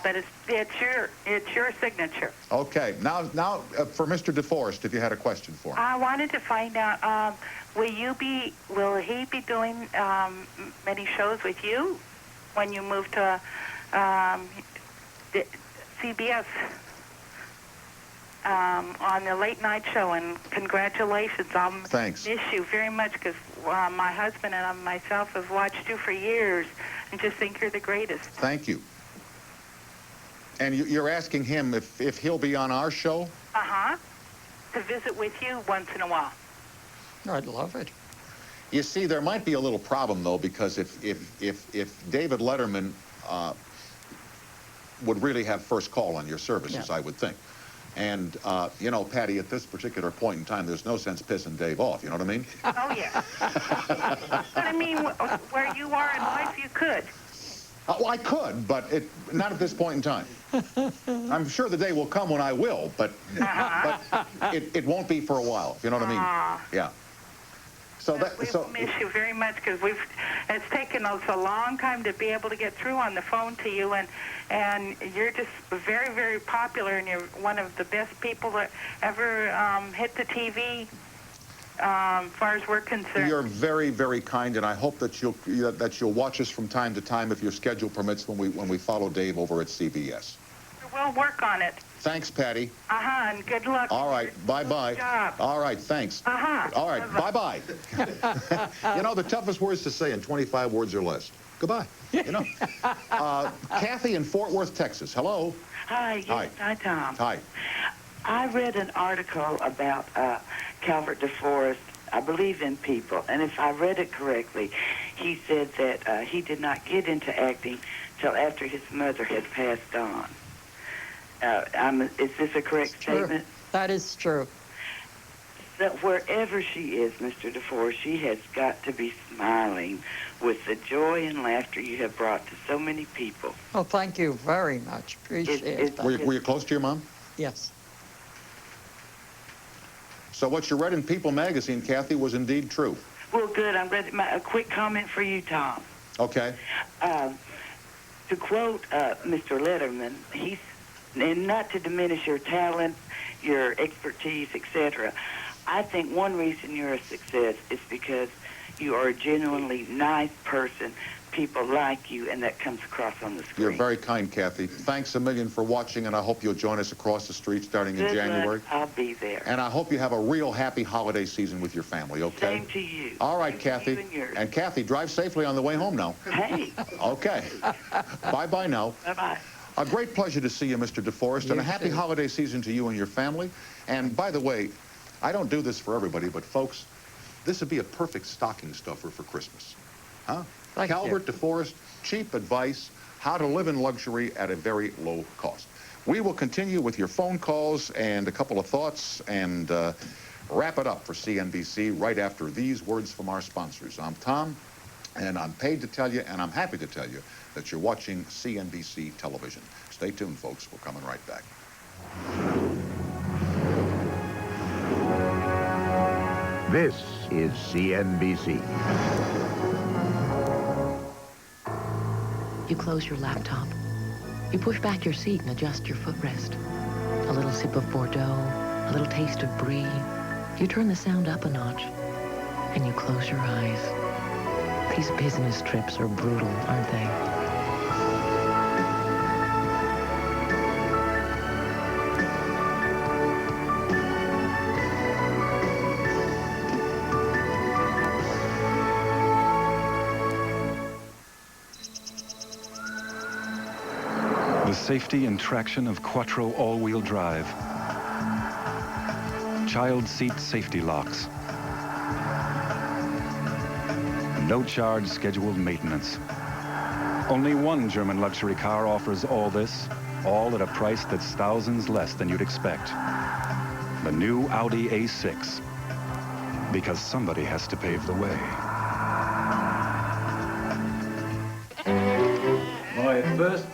But it's your signature. Okay. Now, for Mr. DeForest, if you had a question for him. I wanted to find out, will he be doing many shows with you when you move to CBS on the late night show? And congratulations. Thanks. Miss you very much because my husband and myself have watched you for years and just think you're the greatest. Thank you. And you're asking him if he'll be on our show? Uh-huh. To visit with you once in a while. I'd love it. You see, there might be a little problem, though, because if David Letterman would really have first call on your services, I would think. And, you know, Patty, at this particular point in time, there's no sense pissing Dave off, you know what I mean? Oh, yeah. But, I mean, where you are in life, you could. Well, I could, but not at this point in time. I'm sure the day will come when I will, but it won't be for a while, if you know what I mean. Yeah. So we miss you very much because it's taken us a long time to be able to get through on the phone to you, and you're just very, very popular, and you're one of the best people that ever hit the TV. As far as we're concerned. You're very, very kind, and I hope that you'll watch us from time to time if your schedule permits when we follow Dave over at CBS. We'll work on it. Thanks, Patty. And good luck. All right, bye-bye. Good job. All right, thanks. All right, bye-bye. You know, the toughest words to say in 25 words or less. Goodbye. You know. Kathy in Fort Worth, Texas. Hello. Hi. Yes. Hi, Tom. Hi. I read an article about Calvert DeForest, I believe in People, and if I read it correctly, he said that he did not get into acting till after his mother had passed on. Is this a correct statement? That is true. So wherever she is, Mr. DeForest, she has got to be smiling with the joy and laughter you have brought to so many people. Oh, thank you very much. Appreciate that. Were you close to your mom? Yes. So what you read in People magazine, Kathy, was indeed true. Well, good. I'm ready. A quick comment for you, Tom. Okay. To quote Mr. Letterman, and not to diminish your talent, your expertise, etc., I think one reason you're a success is because you are a genuinely nice person. People like you, and that comes across on the screen. You're very kind, Kathy. Thanks a million for watching, and I hope you'll join us across the street starting in January. I'll be there. And I hope you have a real happy holiday season with your family, okay? Same to you. All right, Kathy. And Kathy, drive safely on the way home now. Hey. Okay. Bye-bye now. Bye-bye. A great pleasure to see you, Mr. DeForest, and a happy holiday season to you and your family. And by the way, I don't do this for everybody, but folks, this would be a perfect stocking stuffer for Christmas. Huh? Calvert DeForest, cheap advice, how to live in luxury at a very low cost. We will continue with your phone calls and a couple of thoughts and wrap it up for CNBC right after these words from our sponsors. I'm Tom, and I'm paid to tell you, and I'm happy to tell you, that you're watching CNBC television. Stay tuned, folks. We're coming right back. This is CNBC. You close your laptop. You push back your seat and adjust your footrest. A little sip of Bordeaux, a little taste of Brie. You turn the sound up a notch, and you close your eyes. These business trips are brutal, aren't they? The safety and traction of Quattro all-wheel drive. Child seat safety locks. No charge scheduled maintenance. Only one German luxury car offers all this, all at a price that's thousands less than you'd expect. The new Audi A6. Because somebody has to pave the way. Boy, first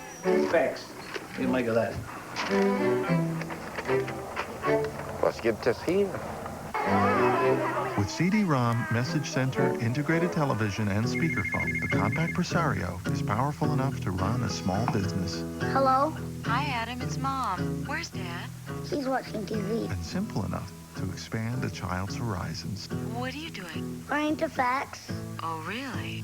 facts. What do you make of that? Was gibt es hier? With CD-ROM, Message Center, integrated television, and speakerphone, the compact Presario is powerful enough to run a small business. Hello? Hi, Adam. It's Mom. Where's Dad? He's watching TV. And simple enough to expand a child's horizons. What are you doing? Trying to fax. Oh, really?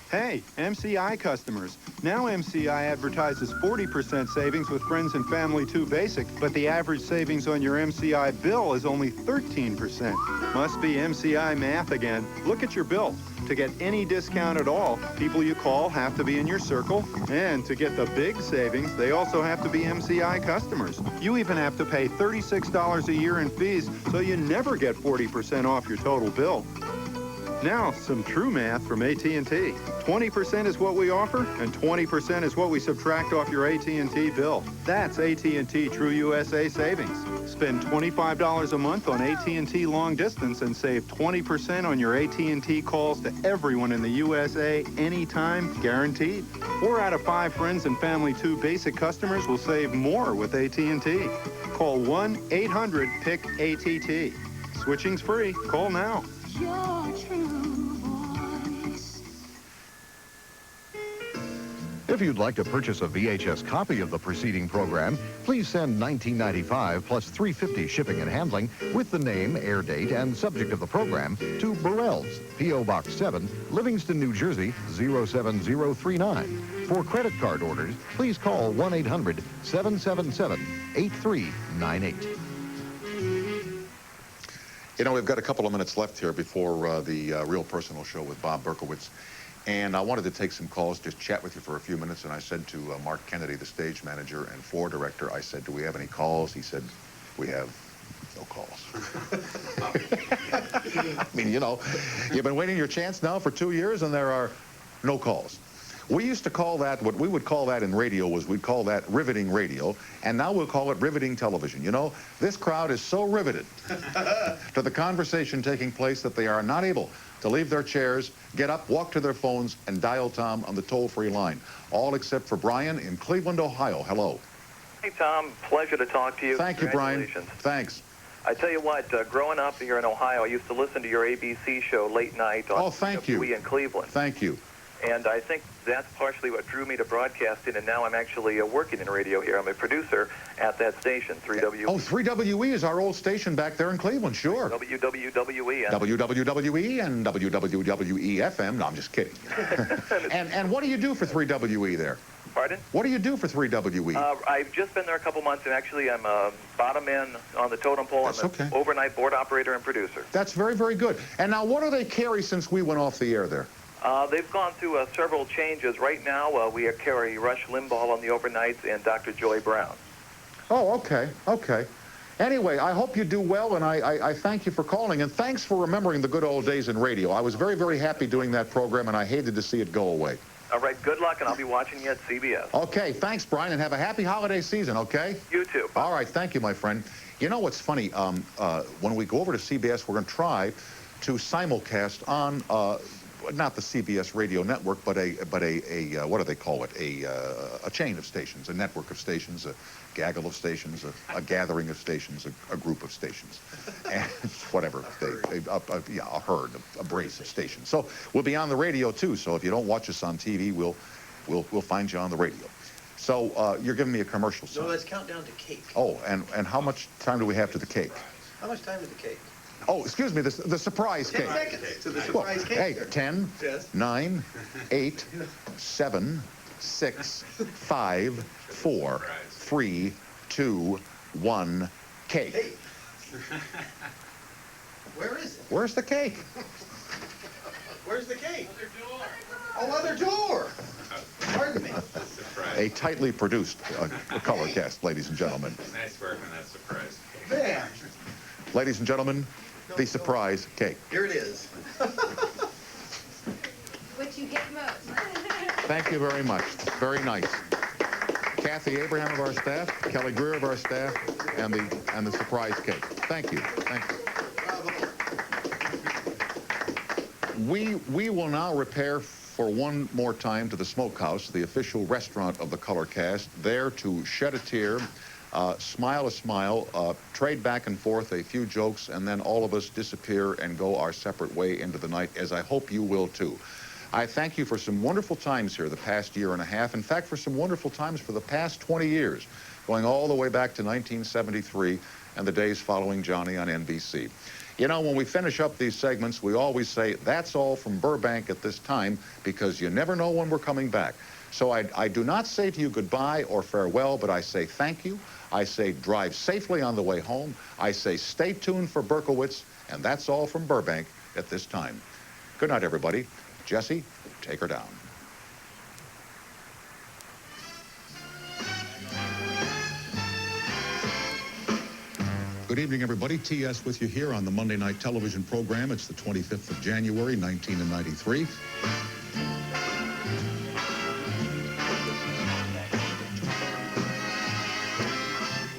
Hey, MCI customers. Now MCI advertises 40% savings with Friends and Family 2 Basic, but the average savings on your MCI bill is only 13%. Must be MCI math again. Look at your bill. To get any discount at all, people you call have to be in your circle, and to get the big savings, they also have to be MCI customers. You even have to pay $36 a year in fees, so you never get 40% off your total bill. Now, some true math from AT&T. 20% is what we offer, and 20% is what we subtract off your AT&T bill. That's AT&T True USA Savings. Spend $25 a month on AT&T Long Distance and save 20% on your AT&T calls to everyone in the USA anytime, guaranteed. 4 out of 5 Friends and Family 2 Basic customers will save more with AT&T. Call 1-800-PIC-ATT. Switching's free. Call now. Your true voice. If you'd like to purchase a VHS copy of the preceding program, please send $19.95 plus $3.50 shipping and handling with the name, air date, and subject of the program to Burrell's, P.O. Box 7, Livingston, New Jersey, 07039. For credit card orders, please call 1-800-777-8398. You know, we've got a couple of minutes left here before the Real Personal Show with Bob Berkowitz. And I wanted to take some calls, just chat with you for a few minutes. And I said to Mark Kennedy, the stage manager and floor director, I said, do we have any calls? He said, we have no calls. I mean, you know, you've been waiting your chance now for 2 years, and there are no calls. We used to call that, what we would call that in radio was we'd call that riveting radio, and now we'll call it riveting television. You know, this crowd is so riveted to the conversation taking place that they are not able to leave their chairs, get up, walk to their phones, and dial Tom on the toll-free line. All except for Brian in Cleveland, Ohio. Hello. Hey, Tom. Pleasure to talk to you. Thank you, Brian. Thanks. I tell you what, growing up here in Ohio, I used to listen to your ABC show late night on WWE in Cleveland. Thank you. And I think that's partially what drew me to broadcasting, and now I'm actually working in radio here. I'm a producer at that station, 3WE. Oh, 3WE is our old station back there in Cleveland, sure. WWWE. WWWE and WWWE-FM. No, I'm just kidding. and what do you do for 3WE there? Pardon? What do you do for 3WE? I've just been there a couple months, and actually I'm a bottom end on the totem pole. That's I'm an overnight board operator and producer. That's very, very good. And now, what do they carry since we went off the air there? They've gone through several changes. Right now, we carry Rush Limbaugh on the overnights and Dr. Joy Brown. Oh, okay, okay. Anyway, I hope you do well, and I thank you for calling, and thanks for remembering the good old days in radio. I was very, very happy doing that program, and I hated to see it go away. All right, good luck, and I'll be watching you at CBS. Okay, thanks, Brian, and have a happy holiday season, okay? You too. All right, thank you, my friend. You know what's funny? When we go over to CBS, we're going to try to simulcast on... not the CBS radio network, but a what do they call it? A chain of stations, a network of stations, a gaggle of stations, a gathering of stations, a group of stations, and whatever, a herd, a brace of stations. So we'll be on the radio too. So if you don't watch us on TV, we'll find you on the radio. So you're giving me a commercial. No, let's count down to cake. Oh, and how much time do we have to the cake? How much time is the cake? Oh, excuse me, the surprise 10 cake. seconds to the surprise cake. Hey, 10, yes. 9, 8, 7, 6, 5, 4, 3, 2, 1, cake. Hey. Where is it? Where's the cake? Where's the cake? Other door. Oh, other door. Pardon me. A tightly produced Colorcast, ladies and gentlemen. Nice work on that surprise. There. Ladies and gentlemen, the surprise cake. Here it is. What you get most. Thank you very much. Very nice. Kathy Abraham of our staff, Kelly Greer of our staff, and the surprise cake. Thank you. Thank you. We will now repair for one more time to the Smokehouse, the official restaurant of the Colorcast, there to shed a tear Smile a smile, trade back and forth a few jokes, and then all of us disappear and go our separate way into the night, as I hope you will too. I thank you for some wonderful times here the past year and a half. In fact, for some wonderful times for the past 20 years, going all the way back to 1973 and the days following Johnny on NBC. You know, when we finish up these segments, we always say, that's all from Burbank at this time, because you never know when we're coming back. So I do not say to you goodbye or farewell, but I say thank you. I say drive safely on the way home. I say stay tuned for Berkowitz, and that's all from Burbank at this time. Good night, everybody. Jesse, take her down. Good evening, everybody. T.S. with you here on the Monday night television program. It's the 25th of January, 1993.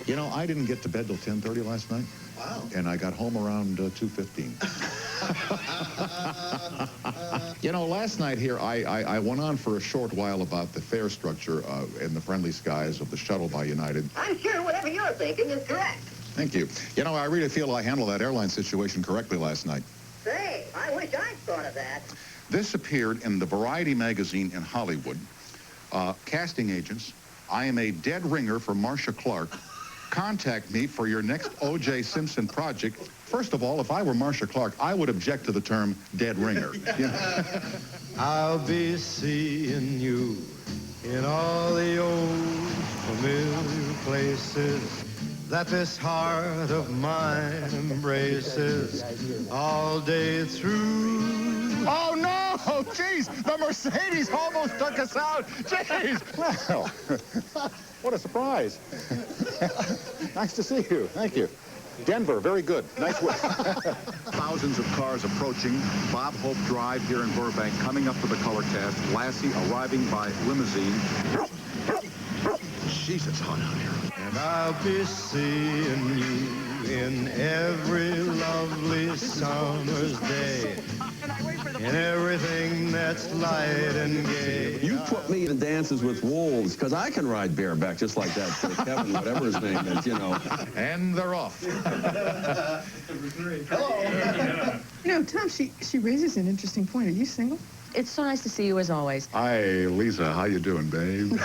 You know, I didn't get to bed till 10:30 last night. Wow. And I got home around 2:15. You know, last night here, I went on for a short while about the fare structure in the friendly skies of the shuttle by United. I'm sure whatever you're thinking is correct. Thank you. You know, I really feel I handled that airline situation correctly last night. Say, I wish I'd thought of that. This appeared in the Variety magazine in Hollywood. Casting agents, I am a dead ringer for Marcia Clark. Contact me for your next O.J. Simpson project. First of all, if I were Marcia Clark, I would object to the term dead ringer. You know? I'll be seeing you in all the old familiar places that this heart of mine embraces all day through. Oh, no! Oh, jeez! The Mercedes almost took us out! Jeez! Well, what a surprise. Nice to see you. Thank you. Denver, very good. Nice work. Thousands of cars approaching Bob Hope Drive here in Burbank, coming up to the Colorcast. Lassie arriving by limousine. Jeez, it's hot out here. And I'll be seeing you in every lovely summer's day, in everything that's light and gay. You put me in dances with wolves, because I can ride bareback just like that Kevin, whatever his name is, you know. And they're off. Hello. You know, Tom, she raises an interesting point. Are you single? It's so nice to see you as always. Hi, Lisa. How you doing, babe?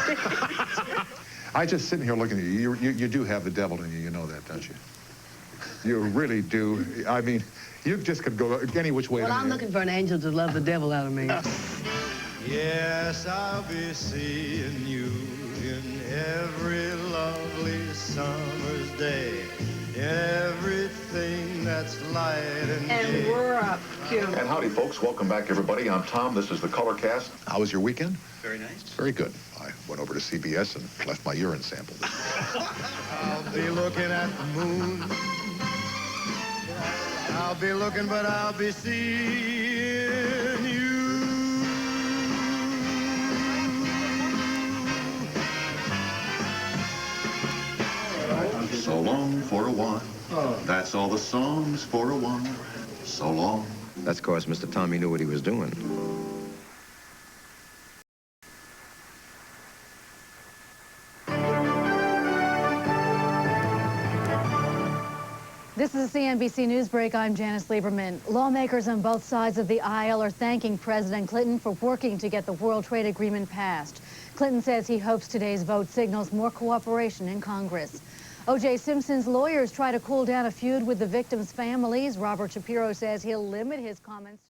I just sitting here looking at you. You do have the devil in you. You know that, don't you? You really do. I mean, you just could go any which way. Well, I'm looking for an angel to love the devil out of me. Yes, I'll be seeing you in every lovely summer's day, in everything that's light and gay. And we're up, Q. And howdy, folks. Welcome back, everybody. I'm Tom. This is the Colorcast. How was your weekend? Very nice. Very good. I went over to CBS and left my urine sample. I'll be looking at the moon. I'll be looking, but I'll be seeing you. So long for a while. That's all the songs for a while. So long. That's because Mr. Tommy knew what he was doing. This is a CNBC Newsbreak. I'm Janice Lieberman. Lawmakers on both sides of the aisle are thanking President Clinton for working to get the World Trade Agreement passed. Clinton says he hopes today's vote signals more cooperation in Congress. O.J. Simpson's lawyers try to cool down a feud with the victims' families. Robert Shapiro says he'll limit his comments.